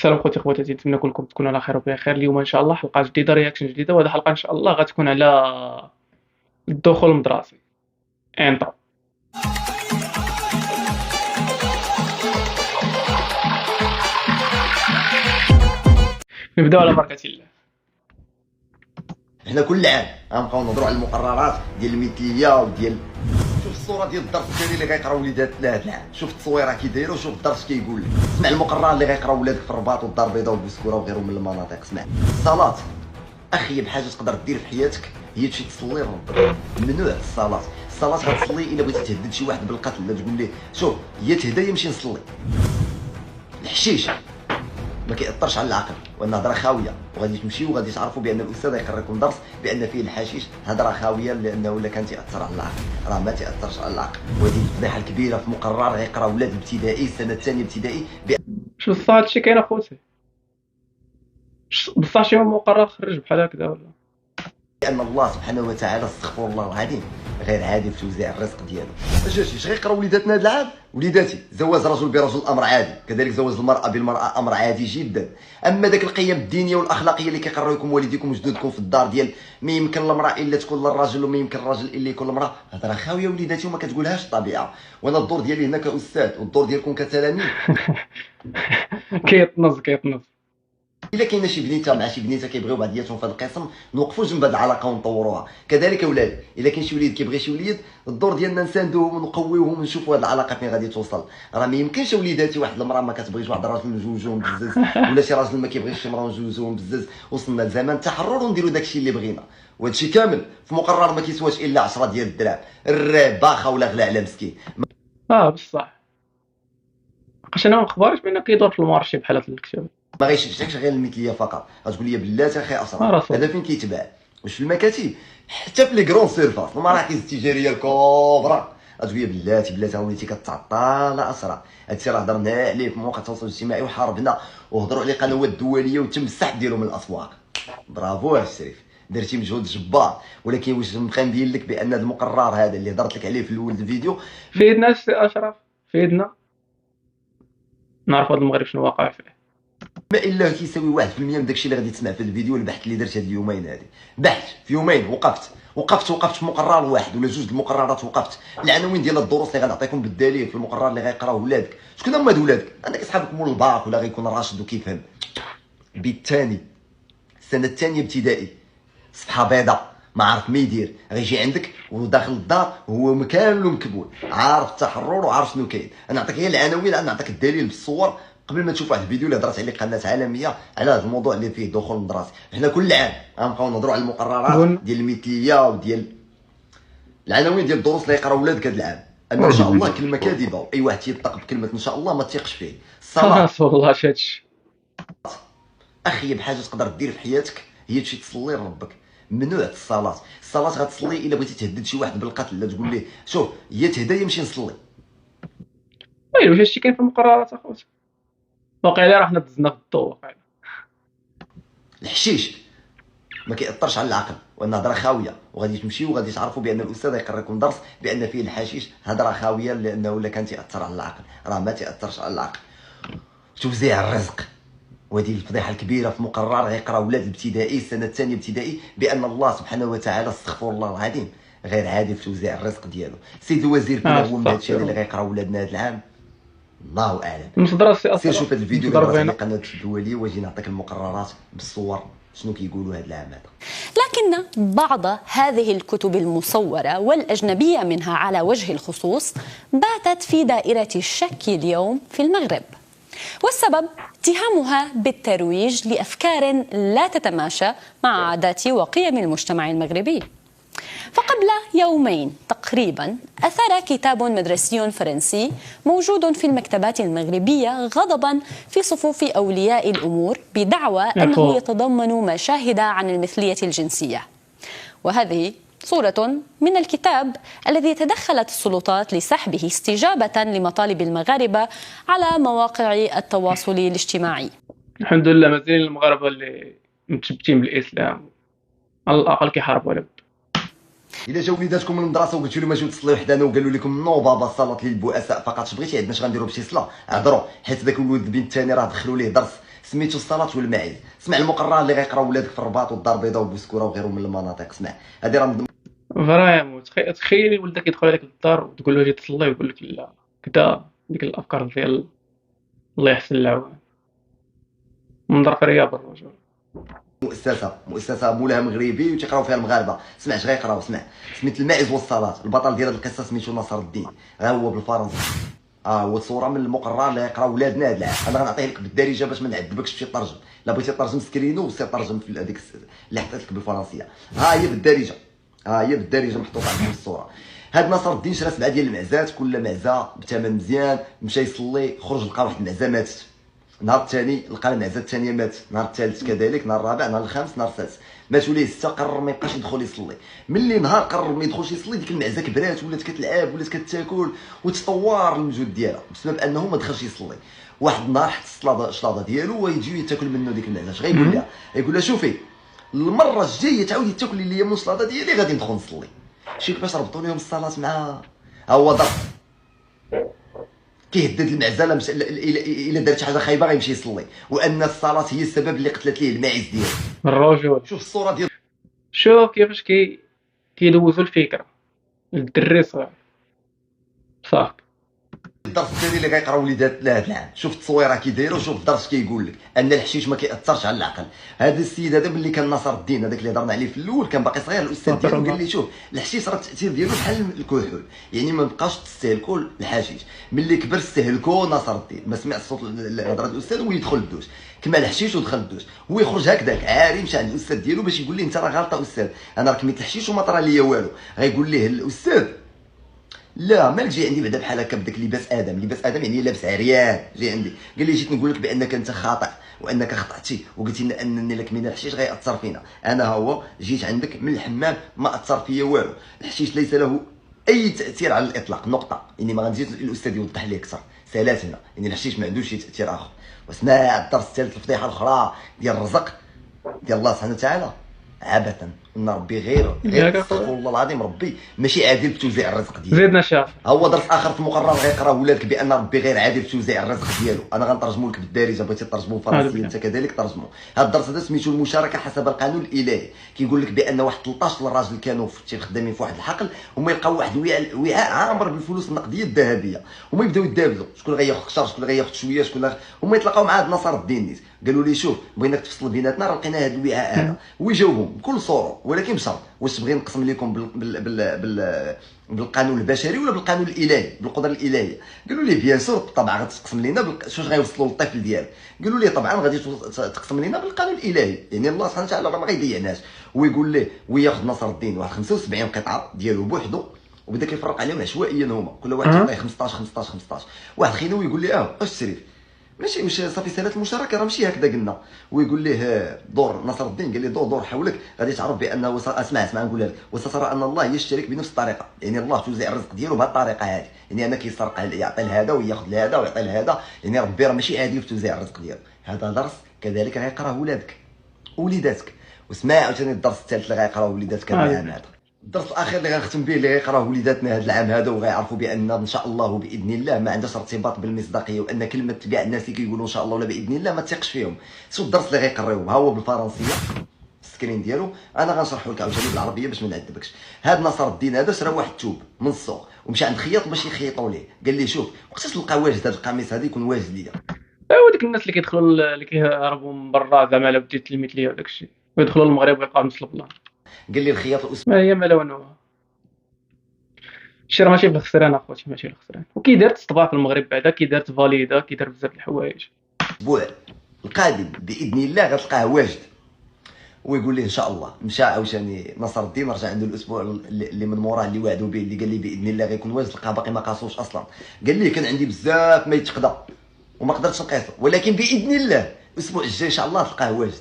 السلام خوتي خواتاتي، نتمنى كلكم تكونوا على خير وبخير. اليوم ان شاء الله حلقه جديده، رياكشن جديده، وهذه الحلقه ان شاء الله غتكون على الدخول المدرسي. انطر. نبداو على بركه الله. حنا كل عام غنبقاو نهضروا على المقررات ديال المثليه وديال. شوف الصوره ديال الدرس ديالي اللي غيقراو وليداتنا هاد العام، شوف التصويره كي دايره وشوف الدرس كيقول. اسمع المقرر اللي غيقراو ولادك في الرباط والدار البيضاء والبسكوره وغيرهم من المناطق. اسمع، الصلاه اخيب حاجه تقدر دير في حياتك هي تمشي تصلي لربك. ممنوع الصلاه غتصلي الا بغيتي تهدد شي واحد بالقتل ولا تقول ليه شوف يا تهدى يمشي نصلي. الحشيش ما كيأثرش على العقل، وان هضره خاويه، وغادي تمشيو وغادي تعرفوا بان الاستاذ يقرا لكم درس بان فيه الحشيش هضره خاويه، لانه الا كان تاثر على العقل راه ما تاثرش على العقل. وهذه الفضيحه الكبيره في مقرر غيقرا ولاد ابتدائي السنه الثانيه ابتدائي شو بصح هادشي كاين اخوتي؟ بصح شي مقرر خرج بحال هكذا ولا؟ بان الله سبحانه وتعالى استغفر الله العظيم غير عادي في توزيع الرزق ديالو. اش غيقراو وليداتنا هذا العام؟ وليداتي زواج رجل برجل امر عادي، كذلك زواج المراه بالمراه امر عادي جدا. اما داك القيم الدينيه والاخلاقيه اللي كيقروا لكم والديكم وجدودكم في الدار ديال ما يمكن المراه الا تكون للرجل وما يمكن الرجل الا يكون المراه، هضره خاويه وليداتي وما كتقولهاش الطبيعه. وانا الدور ديالي هنا كاستاذ والدور ديالكم كتلاميذ. كيطنز. الا كاينه شي بنيته مع شي بنيته كيبغيو بعضياتهم في هذا القسم، نوقفوا جنب هذه العلاقه ونطوروها. كذلك اولاد، الا كاين شي وليد كيبغي شي وليد، الدور ديالنا نساندوهم ونقويوهم ونشوفوا هذه العلاقه فين غادي توصل. راه ما يمكنش وليداتي واحد المراه ما كتبغيش واحد الراجل نجوجوهم بزاز، ولا شي راجل ما كيبغيش شي مراه نجوجوهم بزاز. وصلنا لزمان التحرر ونديروا داكشي اللي بغينا، وهادشي كامل في مقرر ما كيسواش الا 10 ديال الدراهم. الراب باخا ولا غلا على مسكين. بصح بقاش انا ما مخبارش بان كيدور في المارشي بحال هاد الكتاب. ما غيشجعكش غير المثليه فقط، غتقول لي بلاتي اخي اسرع. راسو. هذا فين كيتباع؟ واش في المكاتب؟ حتى في لي كرون سيرفاس المراكز التجاريه الكبرى غتقول لي بلاتي وليتي كتعطى اسرع. هادشي راه هضرنا عليه في مواقع التواصل الاجتماعي وحاربنا وهضروا عليه قنوات دوليه وتم السحب ديالو من الاسواق. برافو الشريف، درتي مجهود جبار. ولكن واش نبقى ندير لك بان هذا المقرر هذا اللي هضرت لك عليه في الاول الفيديو فيدنا اشرف، فيدنا نعرف هذا المغرب شنو واقع فيه. ما الا كيساوي 1% من داكشي اللي غادي تسمع في الفيديو. البحث اللي درت هاد اليومين هادي، بحث في يومين، وقفت في مقرر واحد ولا جوج المقررات. وقفت العناوين ديال الدروس اللي غنعطيكم بالدليل في المقرر اللي غيقراو ولادك. شكون هما هاد ولادك؟ عندك اصحابك مول الباك ولا غيكون راشد وكيفهم. بالثاني السنه الثانيه ابتدائي، صفحه بيضاء ما عارف ما يدير، غيجي عندك وداخل الدار هو كامل مكبول، عارف التحرر وعارف شنو كاين. انا نعطيك هي العناوين، انا نعطيك الدليل بالصور قبل ما تشوف واحد الفيديو اللي هضرت عليه قناه عالميه على هذا الموضوع اللي فيه دخول المدرسي. حنا كل عام غنبقاو نهضروا على المقررات ديال المثليه وديال العناوين ديال الدروس اللي يقراو ولادك هذا العام. اما ان شاء الله كلمه كاذبه، واي واحد تيطلق بكلمه ان شاء الله ما تيقش فيه. الصلاه والله هادشي اخيب حاجه تقدر دير في حياتك هي تمشي تصلي لربك. ممنوع الصلاه غتصلي الا بغيتي تهدد شي واحد بالقتل ولا تقول ليه شوف يا تهدى يمشي نصلي. واش هادشي كاين في المقررات اخوتي؟ واقيلا راه حنا دزنا في الضوء واقيلا. الحشيش ما كيأثرش على العقل، وان هضره خاويه، وغادي تمشيو وغادي تعرفوا بان الاستاذ يقرا لكم درس بان فيه الحشيش هضره خاويه، لانه الا كان تاثر على العقل راه ما تاثرش على العقل. توزيع الرزق، وهذه الفضيحه الكبيره في مقرر غيقرا ولاد الابتدائي السنه الثانيه ابتدائي بان الله سبحانه وتعالى استغفر الله العظيم غير عادي في توزيع الرزق ديالو. سيدي الوزير فين هو من هادشي اللي غيقرا ولادنا هذا العام؟ الله اعلم. المصدر السي سير شوف هذا الفيديو اللي درت على القناه الدوليه واجي نعطيك المقررات بالصور شنو كيقولوا هذا العام هذا. لكن بعض هذه الكتب المصورة والأجنبية منها على وجه الخصوص باتت في دائرة الشك اليوم في المغرب، والسبب اتهامها بالترويج لأفكار لا تتماشى مع عادات وقيم المجتمع المغربي. فقبل يومين تقريبا أثار كتاب مدرسي فرنسي موجود في المكتبات المغربية غضبا في صفوف أولياء الأمور بدعوى أنه يتضمن مشاهد عن المثلية الجنسية. وهذه صورة من الكتاب الذي تدخلت السلطات لسحبه استجابة لمطالب المغاربة على مواقع التواصل الاجتماعي. الحمد لله مازال المغاربة اللي متشبتين بالإسلام على الأقل كيحاربوا على بد. الا جاو وليداتكم من المدرسه وقلتوا لهم اجيو تصليو حدانا وقالوا لكم نو بابا الصلاه للبؤساء فقط، اش بغيتي عندنا اش غنديروا بشي صلاه؟ هضروا، حيت ذاك الولد البنت الثاني راه دخلوا ليه درس سميتو الصلاه والماعز. اسمع المقرر اللي غيقراو ولادك في الرباط والدار البيضاء وبوسكوره وغيرهم من المناطق. اسمع هذه راه فريمون تخيلي ولدك يدخل عليك للدار وتقول له جي تصلي ويقول لك لا كدا. ديك الافكار ديال الله يحسن العوان، منظر في رياض الرجل. مؤسسه مولاها مغربي وتيقراو فيها المغاربه. اسمع اش غيقراو. اسمع سميت الماعز والصلاه. البطل ديال هذه القصه سميتو ناصر الدين، ها هو بالفرنسي. هو صوره من المقرر اللي يقراو ولادنا هذا العام. انا غنعطيه لك بالدارجه باش ما نعذبكش تمشي ترجم. لا بغيتي ترجم سكرينو وسير ترجم في هذيك اللي حطيت لك بالفرنسيه. ها هي بالدارجه، ها هي بالدارجه محطوطه عندكم الصوره. هاد ناصر الدين شرا 7 ديال المعزات، كل معزه بثمن مزيان. مشى يصلي، خرج لقى واحد المعزه ماتت. النهار الثاني لقى المعزه الثانيه ماتت، النهار الثالث كذلك، النهار الرابع، النهار الخامس، النهار السادس ماتوا ليه 6. قرر ما يبقاش يدخل يصلي. ملي نهار قرر ما يدخلش يصلي، ديك المعزه كبرات ولات كتلعب ولات كتاكل وتطور الموجود ديالها بسبب انه ما دخلش يصلي. واحد النهار حط الشلاضه ديالو ويجيو تاكل منه ديك المعزه. اش غيقول لها؟ يقول لها شوفي المره الجايه تعاودي تاكلي ليا من الشلاضه ديالي غادي ندخل نصلي. شي كيفاش ربطوا لهم الصلاه مع ها هو ضرب. كيهدد المعزله الا دارت شي حاجه خايبه غيمشي يصلي، وان الصلاه هي السبب اللي قتلت ليه الماعز ديالو. الرجل شوف الصوره ديال شوف كيفاش كيدوزوا الفكره للدري صغير صافي. الدرس الثاني اللي غيقراو وليدات لهاد العام. شوف التصويره كي دايره وشوف الدرس كيقول لك ان الحشيش ما كيأثرش على العقل. هذا السيد هذا ملي كان ناصر الدين هذاك اللي هضرنا عليه في الاول كان باقي صغير، الاستاذ ديالو قال لي شوف الحشيش راه التاثير ديالو بحال الكحول، يعني ما بقاش تستهلكوا الحشيش. ملي كبر استهلكوا ناصر الدين، ما سمع الصوت هضره الاستاذ ويدخل الدوش كما الحشيش ودخل الدوش. هو يخرج هكذاك عاري مشى عند الاستاذ ديالو باش يقول ليه انت راه غلطه استاذ، انا راه كميت الحشيش وما طرا ليا والو. غيقول ليه الاستاذ لا مالك جاي عندي بعدا بحال هكا بداك لباس ادم. لباس ادم يعني لابس عريان جاي عندي. قال لي جيت نقول لك بانك انت خاطئ وانك خطأتي وقلتي لنا ان لك من الحشيش غيأثر فينا. انا هو جيت عندك من الحمام ما اثر فيا والو. الحشيش ليس له اي تاثير على الاطلاق نقطه. يعني ما غنزيد الاستاذ يوضح لي اكثر سالات هنا. يعني الحشيش ما عندوش شي تاثير اخر. واسمع الدرس الثالث الفضيحه الاخرى ديال الرزق ديال الله سبحانه وتعالى. عبثا ان ربي غير استغفر الله العظيم، ربي ماشي عادل بتوزيع الرزق ديالو. زيدنا شاف هو درس اخر في المقرر غيقراه ولادك بان ربي غير عادل في توزيع الرزق ديالو. انا غنترجمو لك بالدارجه، بغيتي ترجمو بالفرنسيه انت كذلك ترجمو. هذا الدرس هذا سميتو المشاركه حسب القانون الالهي. كيقول لك بان واحد 13 الراجل كانوا خدامين في واحد الحقل، هما يلقاو واحد وعاء عامر بالفلوس النقديه الذهبيه، هما يبداو يتدابزوا شكون غياخذ قشر شكون غياخذ شويه شكون هما يتلاقاو مع هذا نصر الدين نيت. قالوا لي شوف بغيناك تفصل بيناتنا، راه لقينا هذا الوعاء هذا. ويجاوبهم بكل صوره ولكن بشرط واش تبغي نقسم لكم بالقانون البشري ولا بالقانون الالهي بالقدره الالهيه. قالوا لي بيان سور طبعا غتقسم لنا شواش غيوصلوا للطفل ديالك. قالوا لي طبعا غادي تقسم لنا بالقانون الالهي، يعني الله سبحانه وتعالى راه ما غيضيعناش. ويقول ليه وياخذ نصر الدين واحد 75 قطعه ديالو بوحدو وبدا كيفرق عليهم عشوائيا هما كل واحد يعطيه 15 15 15. واحد خينا ويقول لي اش تشريف ماشي واش صافي سالات المشاركه راه ماشي هكذا قلنا. ويقول ليه دور نصر الدين قال لي دور حولك غادي تعرف بانه اسمع نقولها لك وسترى ان الله يشترك بنفس الطريقه. يعني الله توزع الرزق ديالو بهذه الطريقه هذه، يعني انا كيسرق يعطي لهذا وياخذ لهذا ويعطي لهذا. يعني ربي راه ماشي عادل في توزيع الرزق ديالو. هذا درس كذلك غيقراه ولادك وليداتك. واسمع عاوتاني الدرس الثالث اللي غيقراه وليداتك العام هذا. الدرس الاخير اللي غنختم به اللي غيقراه وليداتنا هذا العام هذا وغيعرفوا بان ان شاء الله وباذن الله ما عندهاش ارتباط بالمصداقيه، وان كلمه كاع الناس اللي كيقولوا ان شاء الله ولا باذن الله ما تثقش فيهم. شوف الدرس اللي غيقريوه ها هو بالفرنسيه السكرين ديالو. انا غنشرحه لك عاوتاني بالعربيه باش ما نعذبكش. هذا نصر الدين هذا شرا واحد الثوب من السوق ومشى عند خياط باش يخيطوا ليه. قال لي شوف وقتاش نلقى واجد هذا القميص هذا يكون واجد ليا. ايوا ديك الناس اللي كيدخلوا اللي كيهربوا من برا زعما لا بديت تلميت ليا وداك الشيء ويدخلوا للمغرب ويلقاو نفس البلان. قال لي الخياط ما هي ملونه الشيء راه ماشي بالخسران اخوتي ماشي بالخسران. وكي دارت الطباع في المغرب بعدا كي دارت فاليدا كي دار بزاف د الحوايج. الاسبوع القادم باذن الله غتلقاه واجد. ويقول لي ان شاء الله مشى عاوتاني نصر الدين رجع عنده الاسبوع اللي من موراه اللي وعدوا به اللي قال لي باذن الله غيكون واجد. لقاه باقي ما قاسوش اصلا. قال لي كان عندي بزاف ما يتقدى وما قدرتش نقيسو ولكن باذن الله الاسبوع الجاي ان شاء الله تلقاه واجد.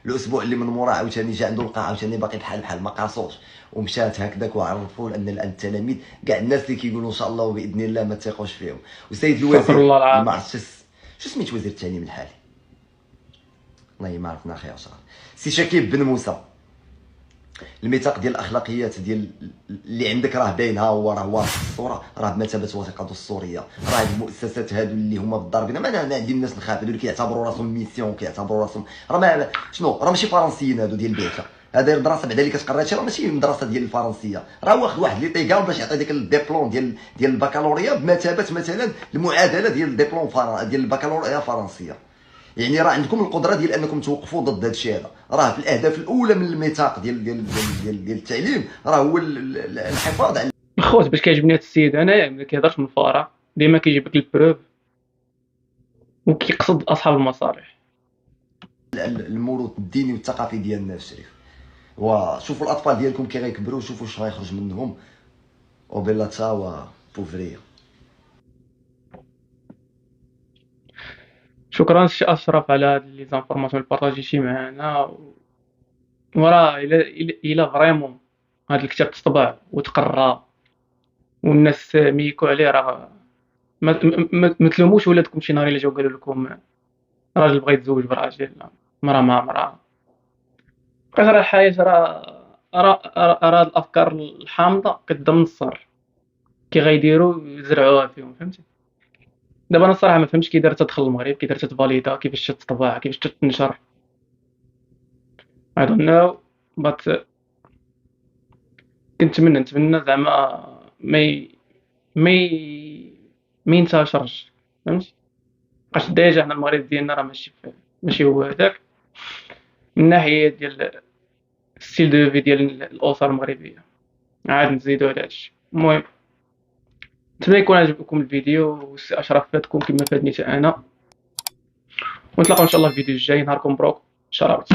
الاسبوع اللي من موراه عاوتاني جا عنده لقى عاوتاني باقي بحال ما قاسوش ومشات هكذاك وعرفوا ان التلاميذ كاع الناس اللي كيقولوا ان شاء الله وباذن الله ما تيقوش فيهم. وسيد الوزير ما عرفتش شو سميت وزير التعليم الحالي والله ما عرفنا اخي اشرف سي شكيب بن موسى الميثاق ديال الاخلاقيات ديال اللي عندك راه باين، ها هو راه واضح في الصوره، راه بمثابه وثيقه دستوريه. راه هاد المؤسسات هادو اللي هما بالضاربين، ما عندي الناس الخافه اللي كيعتبروا راسهم ميسيون وكيعتبروا راسهم، راه ما شنو، راه ماشي فرنسيين هادو ديال البعثه. هذا المدرسه بعدا اللي كتقرا هادشي راه ماشي المدرسه ديال الفرنسيه، راه واخد واحد اللي طيقال باش يعطي ديك الدبلوم ديال البكالوريا بمثابه مثلا المعادله ديال الدبلوم ديال البكالوريا فرنسيه. يعني راه عندكم القدره ديال انكم توقفوا ضد هذا الشيء هذا. راه في الاهداف الاولى من الميثاق ديال التعليم راه هو الحفاظ على الخوت باش كيعجبني هاد السيد انايا ما كيهضرش من الفراغ، ديما كيجيب لك البروف وكيقصد اصحاب المصالح. الموروث الديني والثقافي ديالنا في الشريف. وشوفوا الاطفال ديالكم كي غيكبروا، شوفوا واش غيخرج منهم، وبلا تا بوفريه. شكرا سي اشرف على هاد لي زانفورماسيون اللي بارطاجيتي معنا. وراه الا فريمون هاد الكتاب تطبع وتقرا والناس ميكو عليه، راه ما تلوموش ولادكم شي نهار الا جاو قالوا لكم راجل بغى يتزوج براجل، مرا مع مرا. بقيت راه الحياة راه هاد الافكار الحامضة كتبدا من الصغر، كي غيديروا يزرعوها فيهم، فهمتي. دابا انا الصراحة ما فهمتش كي دارت تدخل المغرب، كي دارت تفاليدا، كيفاش تطبع، كيفاش تنشر. I don't know but نتمنى زعما ما ما ينتشرش، فهمتي. بقاش ديجا حنا المغرب ديالنا راه ماشي هو هذاك من ناحية ديال ستيل دو في ديال الأسر المغربية. عاد نزيدو على هادشي. المهم نتمنى يكون عجبكم الفيديو والسي أشرف فاتكم كما فادني حتى أنا، ونتلاقاو إن شاء الله في الفيديو الجاي. نهاركم مبروك. شراوت.